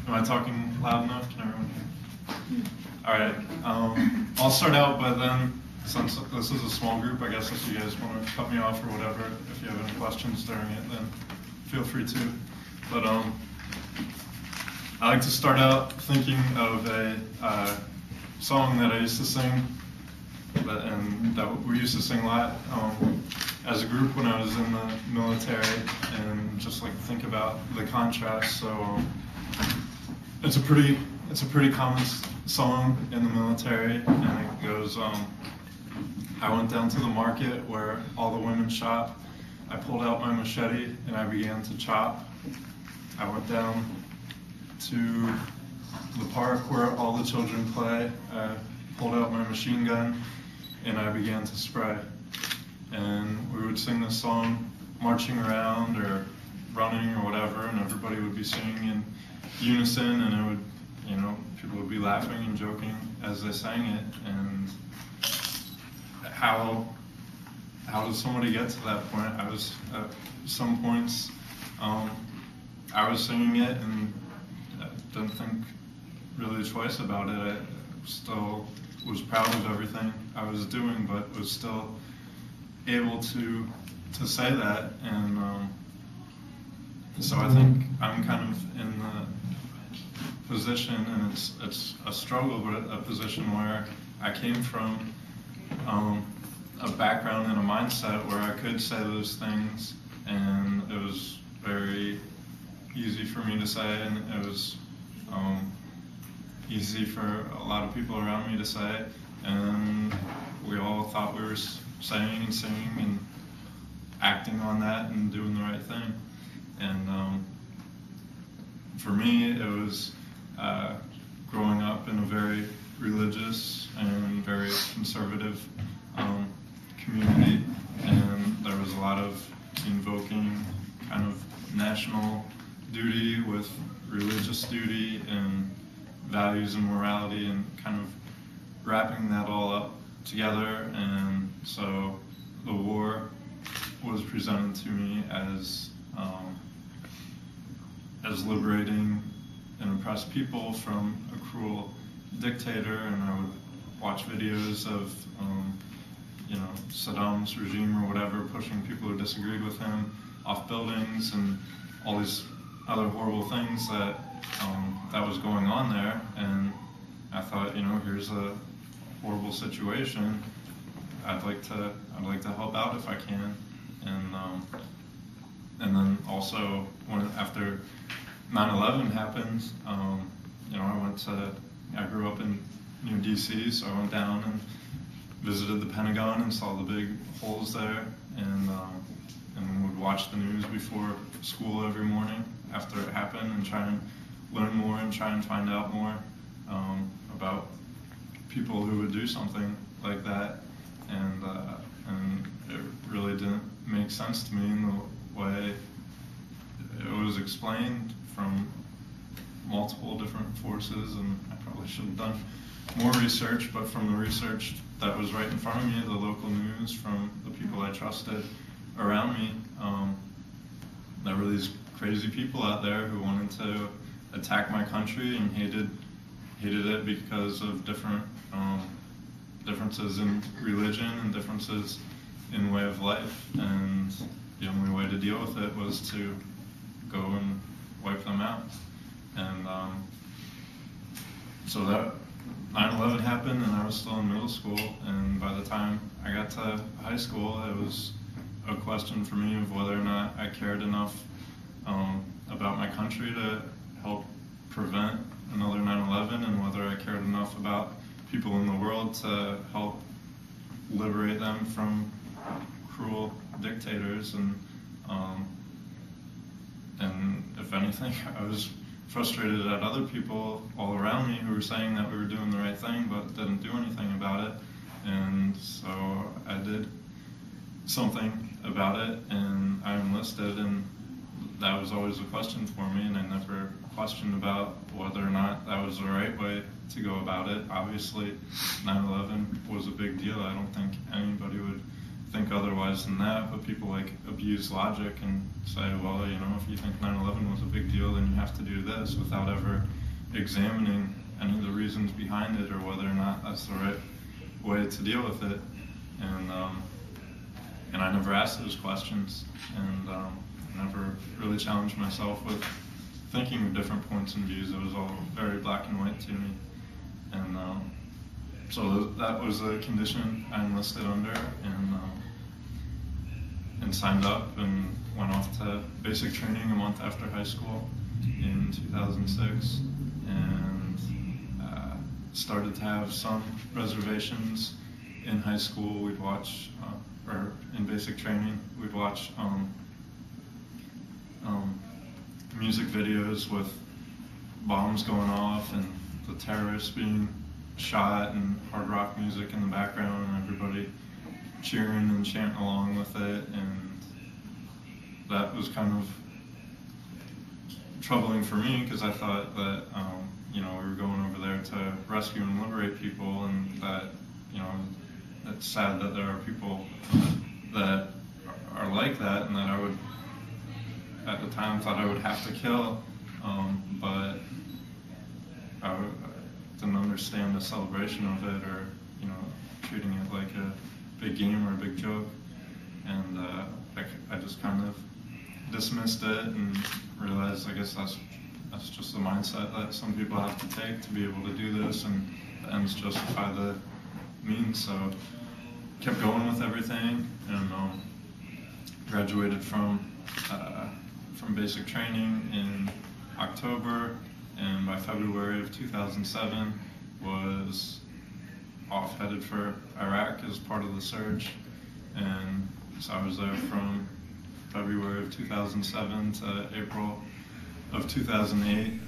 Am I talking loud enough? Can everyone hear? All right. I'll start out, but then, since this is a small group, I guess if you guys want to cut me off or whatever, if you have any questions during it, then feel free to. But I like to start out thinking of a song that I used to sing, and that we used to sing a lot as a group when I was in the military, and just like think about the contrast. So it's a pretty common song in the military, and it goes, I went down to the market where all the women shop. I pulled out my machete and I began to chop. I went down to the park where all the children play. I pulled out my machine gun and I began to spray. And we would sing this song marching around or running or whatever, and everybody would be singing in unison, and it would, you know, people would be laughing and joking as they sang it. And how does somebody get to that point? I was at some points, I was singing it and I didn't think really twice about it. I still was proud of everything I was doing, but was still able to say that. And so I think I'm kind of in the position, and it's a struggle, but a position where I came from a background and a mindset where I could say those things, and it was very easy for me to say, and it was easy for a lot of people around me to say, and we all thought we were saying and singing and acting on that and doing the right thing. And for me, it was growing up in a very religious and very conservative community, and there was a lot of invoking kind of national duty with religious duty and values and morality, and kind of wrapping that all up together. And so the war was presented to me as liberating an oppressed people from a cruel dictator, and I would watch videos of Saddam's regime or whatever, pushing people who disagreed with him off buildings and all these other horrible things that was going on there. And I thought, here's a horrible situation. I'd like to help out if I can. And then also after 9/11 happened, I grew up in New DC, so I went down and visited the Pentagon and saw the big holes there, and would watch the news before school every morning after it happened, and try and learn more and try and find out more about people who would do something like that. And it really didn't make sense to me in the way it was explained from multiple different forces, and I probably should have done more research, but from the research that was right in front of me, the local news, from the people I trusted around me, there were these crazy people out there who wanted to attack my country and hated it because of differences in religion and differences in way of life, and the only way to deal with it was to go and wipe them out. And so that 9/11 happened, and I was still in middle school, and by the time I got to high school, it was a question for me of whether or not I cared enough about my country to help prevent another 9/11, and whether I cared enough about people in the world to help liberate them from cruel dictators. And if anything, I was frustrated at other people all around me who were saying that we were doing the right thing but didn't do anything about it. And so I did something about it, and I enlisted, and that was always a question for me, and I never questioned about whether or not that was the right way to go about it. Obviously, 9/11 was a big deal. I don't think anybody would think otherwise than that, but people like abuse logic and say, well, you know, if you think 9/11 was a big deal, then you have to do this, without ever examining any of the reasons behind it or whether or not that's the right way to deal with it. And I never asked those questions, and never really challenged myself with thinking of different points and views. It was all very black and white to me. And so that was the condition I enlisted under, and signed up and went off to basic training a month after high school in 2006, and started to have some reservations. In high school, we'd watch, or in basic training, we'd watch music videos with bombs going off and the terrorists being shot and hard rock music in the background and everybody cheering and chanting along with it. And that was kind of troubling for me, because I thought that, you know, we were going over there to rescue and liberate people, and that, you know, it's sad that there are people that are like that, and that I would, at the time, thought I would have to kill, but I didn't understand the celebration of it, or, you know, treating it like a big game or a big joke. And I just kind of dismissed it and realized, I guess that's just the mindset that some people have to take to be able to do this, and the ends justify the means. So kept going with everything, and graduated from basic training in October, and by February of 2007 was off, headed for Iraq as part of the surge. And so I was there from February of 2007 to April of 2008,